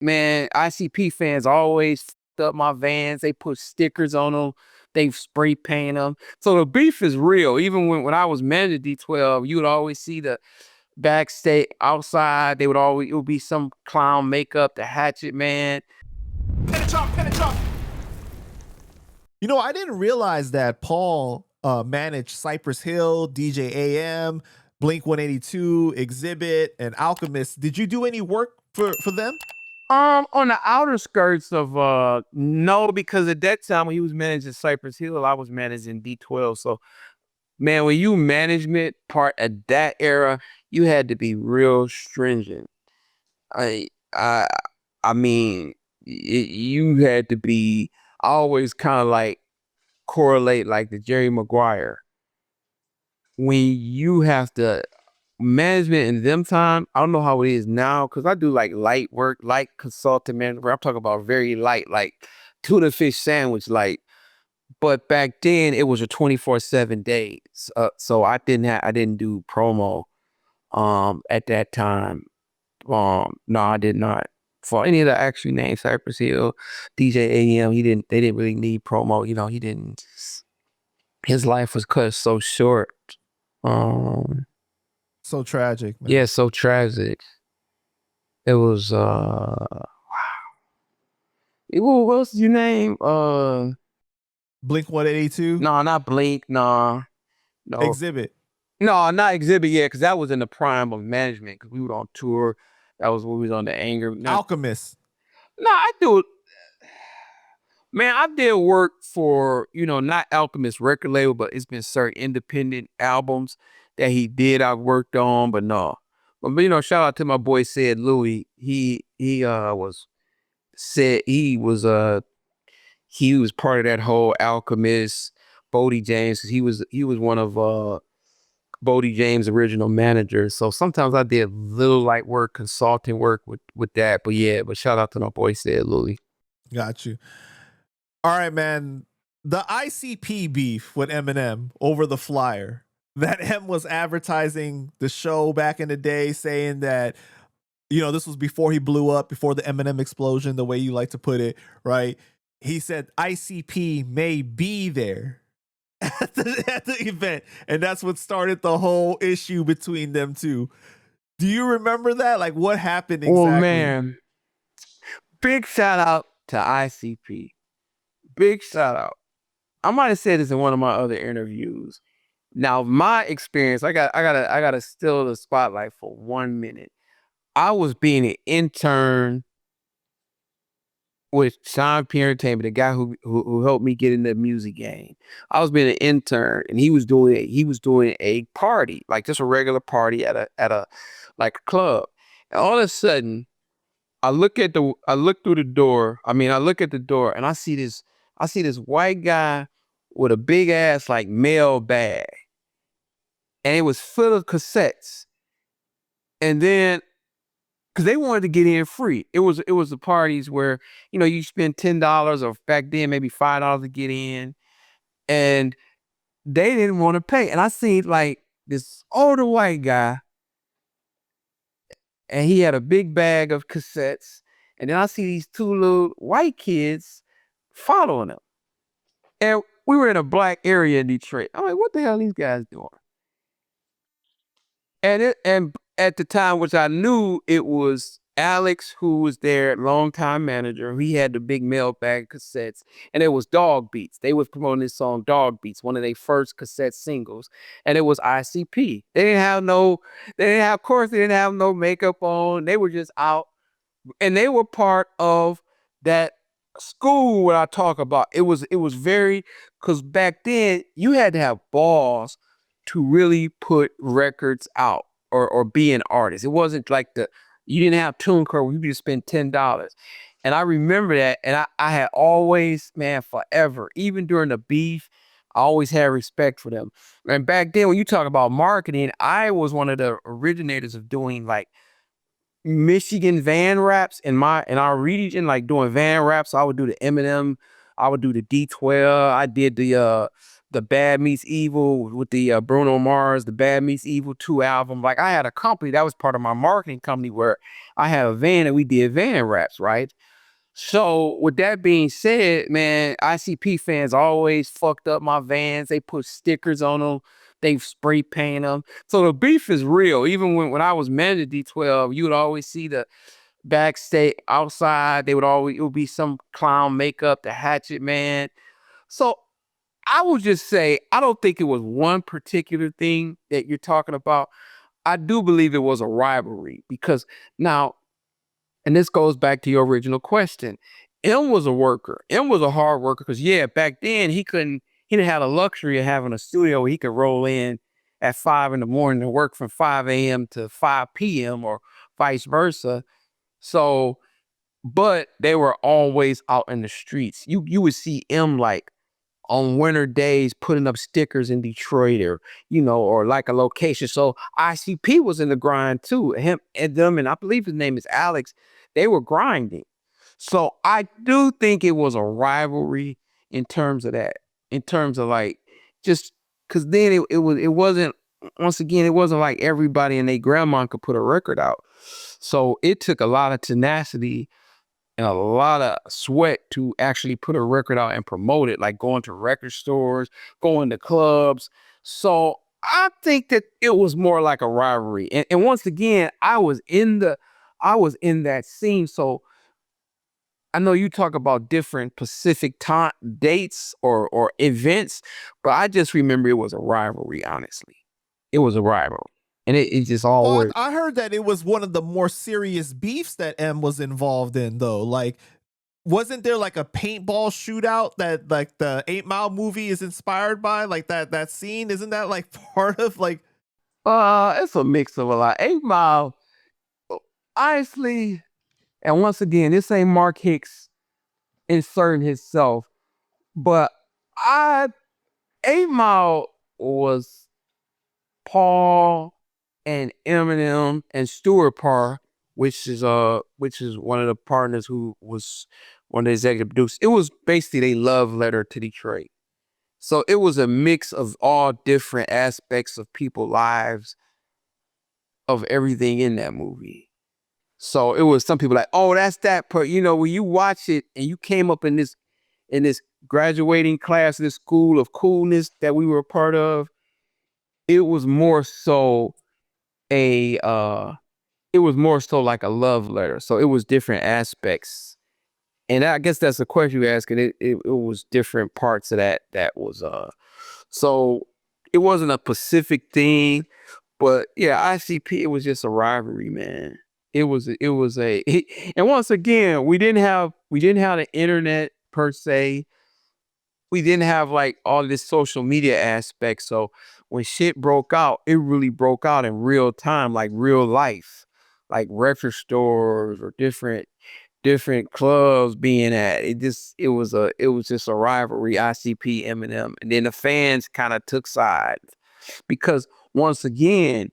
man, ICP fans always f***ed up my Vans. They put stickers on them. They spray paint them. So the beef is real. Even when I was managing D12, you would always see the backstage outside. It would be some clown makeup, the Hatchet Man. You know, I didn't realize that Paul managed Cypress Hill, DJ AM, Blink 182, Exhibit, and Alchemist. Did you do any work for them? On the outer skirts of no, because at that time when he was managing Cypress Hill, I was managing D12. So man, when you management part at that era, you had to be real stringent. I I I mean, you had to be always kind of like correlate like the Jerry Maguire. When you have to management in them time, I don't know how it is now because I do like light work, light consultant management. I'm talking about very light, like tuna fish sandwich, like. But back then it was a 24/7 day, so I didn't do promo at that time. No, I did not. For any of the actually named Cypress Hill, DJ AM, they didn't really need promo. You know, he didn't. His life was cut so short. So tragic, man. Yeah, so tragic. It was wow. What was your name? Blink 182? No, not Blink. No. Exhibit. No, not Exhibit yet, because that was in the prime of management. Because we were on tour. That was when we was on the Anger. Alchemist. No, I do. Man, I did work for, not Alchemist record label, but it's been certain independent albums that he did. I've worked on, but no. But shout out to my boy Said Louis. He was part of that whole Alchemist, Bodie James. He was one of Bodie James' original managers. So sometimes I did little light work, consulting work with that. But yeah, shout out to my boy Said Louis. Got you. All right, man. The ICP beef with Eminem over the flyer that M was advertising the show back in the day, saying that, this was before he blew up, before the Eminem explosion, the way you like to put it, right? He said ICP may be there at the event, and that's what started the whole issue between them two. Do you remember that? Like, what happened exactly? Oh, man. Big shout out to ICP. Big shout out. I might have said this in one of my other interviews. Now, my experience, I gotta steal the spotlight for 1 minute. I was being an intern with Sean P. Entertainment, the guy who helped me get in the music game. I was being an intern, and he was doing a party, like just a regular party at a like a club. And all of a sudden, I look at the door, and I see this white guy with a big ass like mail bag. And it was full of cassettes. And then, because they wanted to get in free. It was the parties where, you spend $10 or back then maybe $5 to get in. And they didn't want to pay. And I seen like this older white guy, and he had a big bag of cassettes. And then I see these two little white kids following him. And we were in a black area in Detroit. I'm like, what the hell are these guys doing? And at the time, which I knew it was Alex, who was their longtime manager. He had the big mail bag cassettes, and it was Dog Beats. They was promoting this song Dog Beats, one of their first cassette singles, and it was ICP. They didn't have no makeup on. They were just out, and they were part of that school what I talk about. It was very, because back then you had to have balls to really put records out or be an artist. It wasn't like you didn't have TuneCore where you could just spend $10. And I remember that, and I had always, man, forever, even during the beef, I always had respect for them. And back then, when you talk about marketing, I was one of the originators of doing like Michigan van raps in our region, like doing van raps. So I would do the Eminem, I would do the D12, I did the the Bad Meets Evil with the Bruno Mars, the Bad Meets Evil 2 album. Like I had a company that was part of my marketing company where I had a van and we did van raps, right? So with that being said, man, ICP fans always fucked up my vans. They put stickers on them. They spray paint them. So the beef is real. Even when I was managing D12, you would always see the backstage outside. It would be some clown makeup, the Hatchet Man. So I would just say, I don't think it was one particular thing that you're talking about. I do believe it was a rivalry because now, and this goes back to your original question. M was a worker. M was a hard worker because yeah, back then he didn't have the luxury of having a studio where he could roll in at 5 in the morning and work from 5 a.m. to 5 p.m. or vice versa. So, but they were always out in the streets. You would see M like on winter days putting up stickers in Detroit or, or like a location. So ICP was in the grind too. Him and them, and I believe his name is Alex, they were grinding. So I do think it was a rivalry in terms of that, in terms of like, just because then it wasn't, once again, it wasn't like everybody and their grandma could put a record out. So it took a lot of tenacity and a lot of sweat to actually put a record out and promote it, like going to record stores, going to clubs. So I think that it was more like a rivalry. And once again, I was in that scene. So I know you talk about different Pacific time dates or events, but I just remember it was a rivalry, honestly. It was a rivalry. And it just all Well, worked. I heard that it was one of the more serious beefs that M was involved in, though. Like, wasn't there like a paintball shootout that like the 8 Mile movie is inspired by? Like that scene, isn't that like part of like? It's a mix of a lot. 8 Mile, honestly, and once again, this ain't Mark Hicks inserting himself, but I 8 Mile was Paul and Eminem and Stuart Parr, which is one of the partners who was one of the executive producers. It was basically a love letter to Detroit. So it was a mix of all different aspects of people's lives, of everything in that movie. So it was some people like, oh, that's that part. When you watch it and you came up in this graduating class, this school of coolness that we were a part of, it was more so a like a love letter. So it was different aspects. And I guess that's the question you're asking. It was different parts of that was so it wasn't a Pacific thing, but yeah, ICP, it was just a rivalry, man. It was and once again, we didn't have the internet per se. We didn't have like all this social media aspect. So when shit broke out, it really broke out in real time, like real life, like record stores or different clubs being at. It was just a rivalry, ICP, Eminem. And then the fans kind of took sides because once again,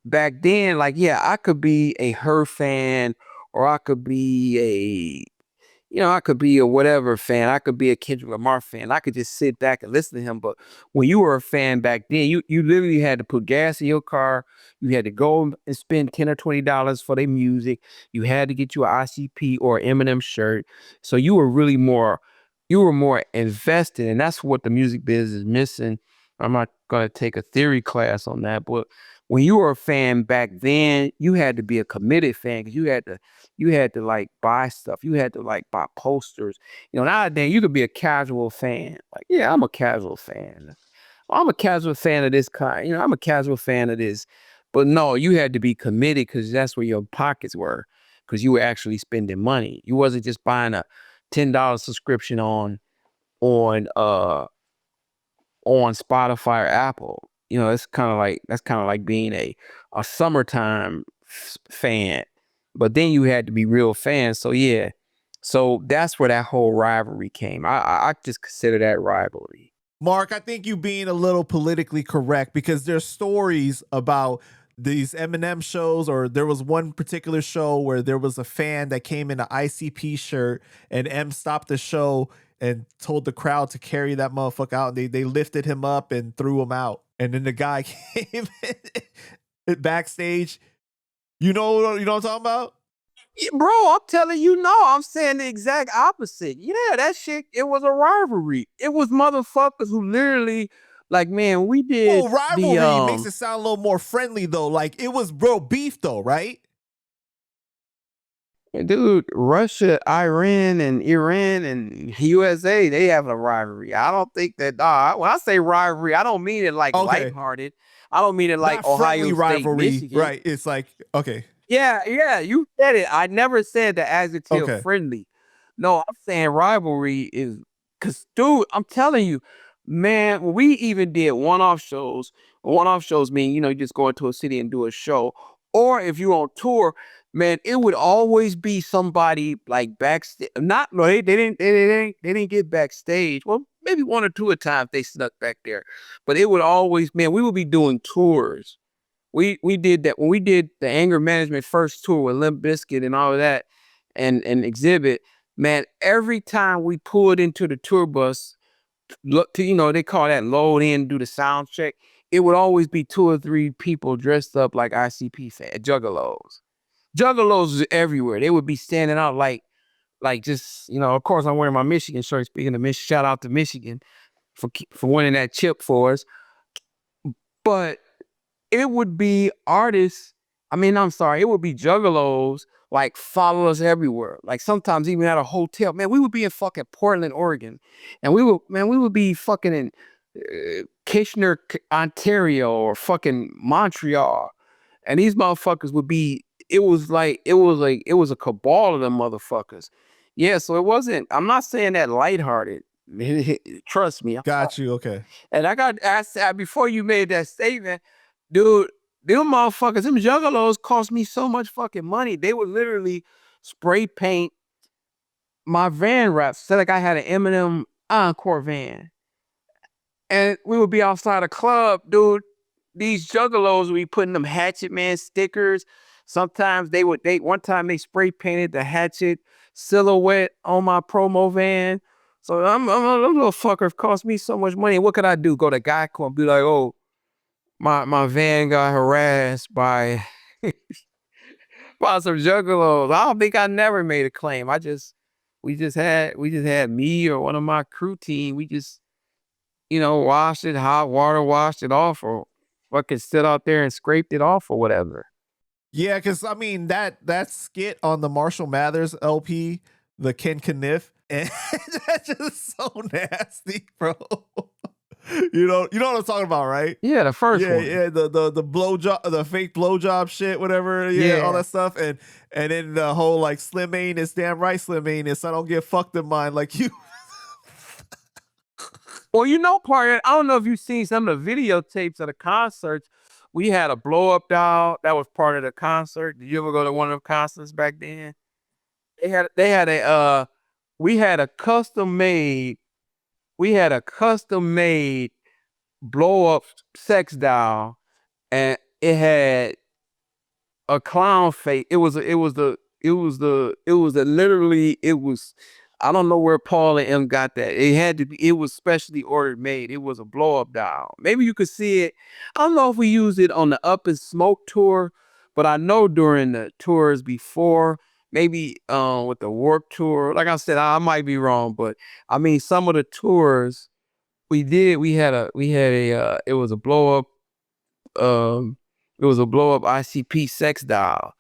back then, like, yeah, I could be a Her fan or I could be I could be a whatever fan. I could be a Kendrick Lamar fan. I could just sit back and listen to him. But when you were a fan back then, you literally had to put gas in your car. You had to go and spend $10 or $20 for their music. You had to get you an ICP or Eminem shirt. So you were more invested, and that's what the music business is missing. I'm not gonna take a theory class on that, but when you were a fan back then, you had to be a committed fan because you had to like buy stuff. You had to like buy posters. Nowadays you could be a casual fan. Like, yeah, I'm a casual fan. I'm a casual fan of this kind. I'm a casual fan of this. But no, you had to be committed because that's where your pockets were. Because you were actually spending money. You wasn't just buying a $10 subscription on on Spotify or Apple. It's kind of like that's kind of like being a summertime fan. But then you had to be real fans. So yeah. So that's where that whole rivalry came. I just consider that rivalry. Mark, I think you being a little politically correct because there's stories about these Eminem shows, or there was one particular show where there was a fan that came in an ICP shirt and M stopped the show and told the crowd to carry that motherfucker out. They lifted him up and threw him out. And then the guy came backstage. You know what I'm talking about? Yeah, bro, I'm telling you, no, I'm saying the exact opposite. Yeah, that shit, it was a rivalry. It was motherfuckers who literally, like, man, we did Well, rivalry makes it sound a little more friendly though. Like it was real beef though, right? dude, Russia, Iran, and Iran and USA, they have a rivalry. I don't think that, when I say rivalry, I don't mean it like lighthearted. I don't mean it like Not Ohio friendly State, rivalry, Michigan. right? It's like, okay. Yeah, you said it. I never said the adjective Okay. friendly. No, I'm saying rivalry is, because, dude, I'm telling you, man, when we even did one-off shows. One-off shows mean, you just go into a city and do a show. Or if you're on tour, man, it would always be somebody like backstage. Not, no, they didn't get backstage. Well, maybe one or two at a time they snuck back there. But it would always, man, we would be doing tours. We did that when we did the anger management first tour with Limp Bizkit and all of that, and Exhibit. Man, every time we pulled into the tour bus, look to they call that load in, do the sound check. It would always be 2 or 3 people dressed up like ICP juggalos. Juggalos was everywhere. They would be standing out like just Of course, I'm wearing my Michigan shirt. Speaking of Michigan, shout out to Michigan for winning that chip for us. But it would be artists. I mean, I'm sorry, it would be juggalos like follow us everywhere. Like sometimes even at a hotel. Man, we would be in fucking Portland, Oregon, and we would be fucking in Kitchener, Ontario, or fucking Montreal, and these motherfuckers would be. It was a cabal of them motherfuckers. Yeah, so it wasn't. I'm not saying that lighthearted. Trust me. Got you. Okay. And I got asked before you made that statement, dude. Them motherfuckers, them juggalos cost me so much fucking money. They would literally spray paint my van wraps. Said like I had an Eminem Encore van. And we would be outside a club, dude. These juggalos would be putting them Hatchet Man stickers. Sometimes one time they spray painted the Hatchet silhouette on my promo van. So them little fuckers cost me so much money. What could I do? Go to Geico and be like, oh, my van got harassed by some juggalos. I don't think I never made a claim. We just had me or one of my crew team. We just washed it, hot water washed it off, or fucking sit out there and scraped it off or whatever. Yeah, because I mean that skit on the Marshall Mathers LP, the Ken Kniff, and that's just so nasty, bro. You know what I'm talking about, right? Yeah, the first one. Yeah, the blowjob, the fake blowjob shit, whatever, yeah, all that stuff, and then the whole like Slim Anus, damn right Slim Anus, I don't get fucked in mine like you. Well, part I don't know if you've seen some of the videotapes of the concerts. We had a blow up doll that was part of the concert. Did you ever go to one of the concerts back then? They had a we had a custom made blow up sex doll, and it had a clown face. I don't know where Paul and M got that. It was specially ordered made. It was a blow up doll. Maybe you could see it. I don't know if we used it on the Up and Smoke tour, but I know during the tours before, maybe with the Warp tour. Like I said, I might be wrong, but I mean some of the tours we had a it was a blow up ICP sex doll.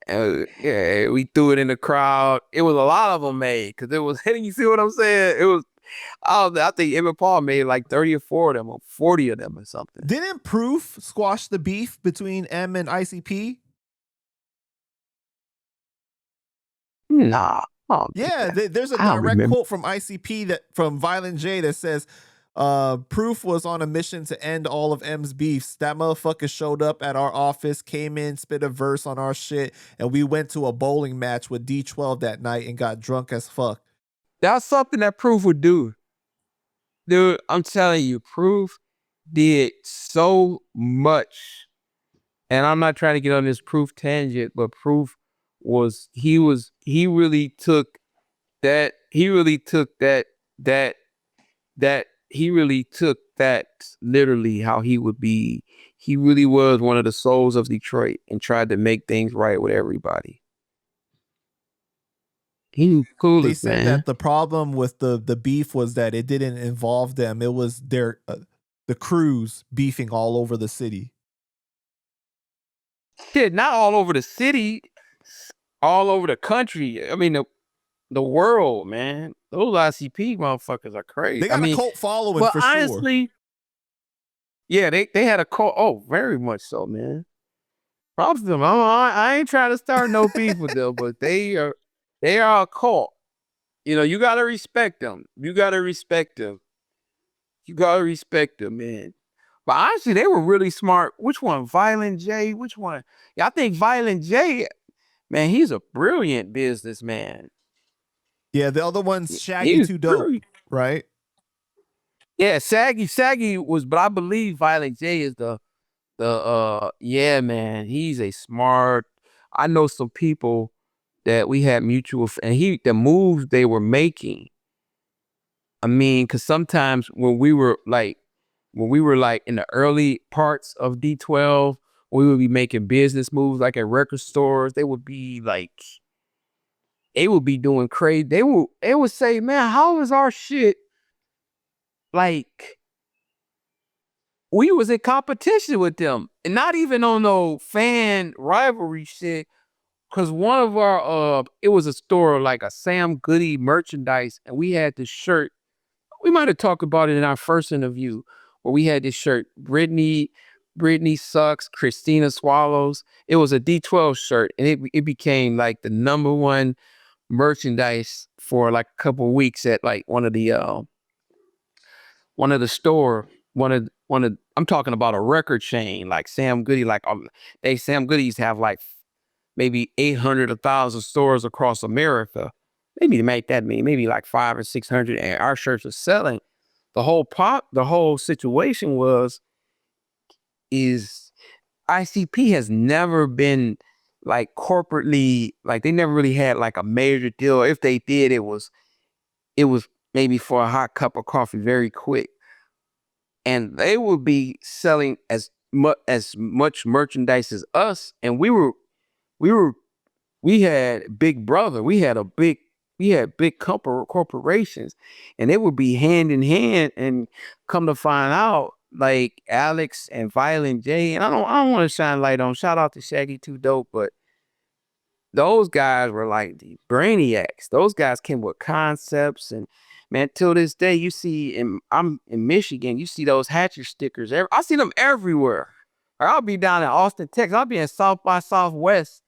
Yeah, we threw it in the crowd. It was a lot of them made because it was hitting. You see what I'm saying? It was. I think Emmett Paul made like 30 or 4 of them, or 40 of them, or something. Didn't Proof squash the beef between M and ICP? Nah. Yeah, there's a direct quote from ICP from Violent J that says, Proof was on a mission to end all of M's beefs. That motherfucker showed up at our office, came in, spit a verse on our shit, and we went to a bowling match with D12 that night and got drunk as fuck. That's something that Proof would do. Dude, I'm telling you, Proof did so much. And I'm not trying to get on this Proof tangent, but Proof he really took that that he really took that literally how he would be. He really was one of the souls of Detroit and tried to make things right with everybody. He was They coolest, said man. that the problem with the beef was that it didn't involve them. It was their the crews beefing all over the city. Shit, not all over the city, all over the country. I mean, the world, man. Those ICP motherfuckers are crazy. They got a cult following for sure. Honestly, yeah, they had a cult. Oh, very much so, man. Props to them. I ain't trying to start no beef with them, but they are a cult. You know, you gotta respect them. You gotta respect them. You gotta respect them, man. But honestly, they were really smart. Which one? Violent J? Which one? Yeah, I think Violent J, man, he's a brilliant businessman. Yeah, the other one's Shaggy He was Too Dope, brilliant. right? Yeah, Saggy was, but I believe Violent J is the yeah, man, he's a smart. I know some people that we had mutual, and the moves they were making. I mean, because sometimes when we were like in the early parts of D12, we would be making business moves like at record stores. They would be doing crazy. They would say, man, how is our shit like? We was in competition with them, and not even on no fan rivalry shit. Cause one of our it was a store like a Sam Goody merchandise, and we had this shirt. We might have talked about it in our first interview, where we had this shirt. Brittany sucks. Christina swallows. It was a D12 shirt, and it became like the #1 merchandise for like a couple of weeks at like one of the store. I'm talking about a record chain like Sam Goody. Like Sam Goodies have like maybe 800, 1,000 stores across America. Maybe to make that mean maybe like 500 or 600, and our shirts are selling. The whole situation is ICP has never been like corporately, like they never really had like a major deal. If they did, it was maybe for a hot cup of coffee very quick. And they would be selling as much merchandise as us, and we had Big Brother. We had big corporations, and they would be hand in hand. And come to find out, like Alex and Violent J, and I don't want to shine light on. Shout out to Shaggy Too Dope, but those guys were like the brainiacs. Those guys came with concepts, and man, till this day, you see, I'm in Michigan, you see those Hatcher stickers. I see them everywhere. Or I'll be down in Austin, Texas. I'll be in South by Southwest,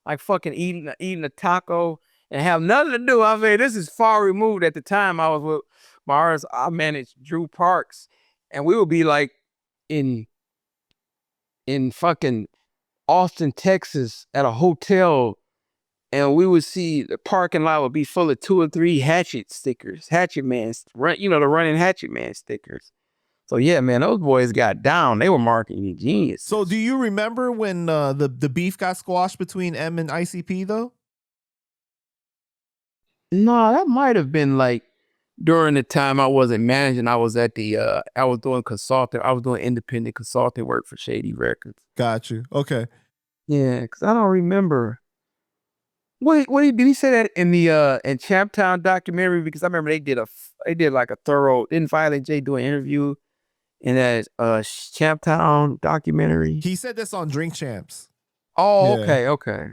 like fucking eating a taco and have nothing to do. I mean, this is far removed. At the time, I was with my artist. I managed Drew Parks, and we would be like in fucking Austin, Texas, at a hotel, and we would see the parking lot would be full of 2 or 3 Hatchet stickers, Hatchet Man, the running Hatchet Man stickers. So yeah, man, those boys got down. They were marketing geniuses. So do you remember when the beef got squashed between M and ICP though? No, that might have been like during the time I wasn't managing. I was at I was doing consulting. I was doing independent consulting work for Shady Records. Got you. Okay. Yeah, because I don't remember. What did he say that in the in Champtown documentary? Because I remember they did like a thorough. Didn't Violent J do an interview in that Champtown documentary? He said this on Drink Champs. Oh, Yeah. okay.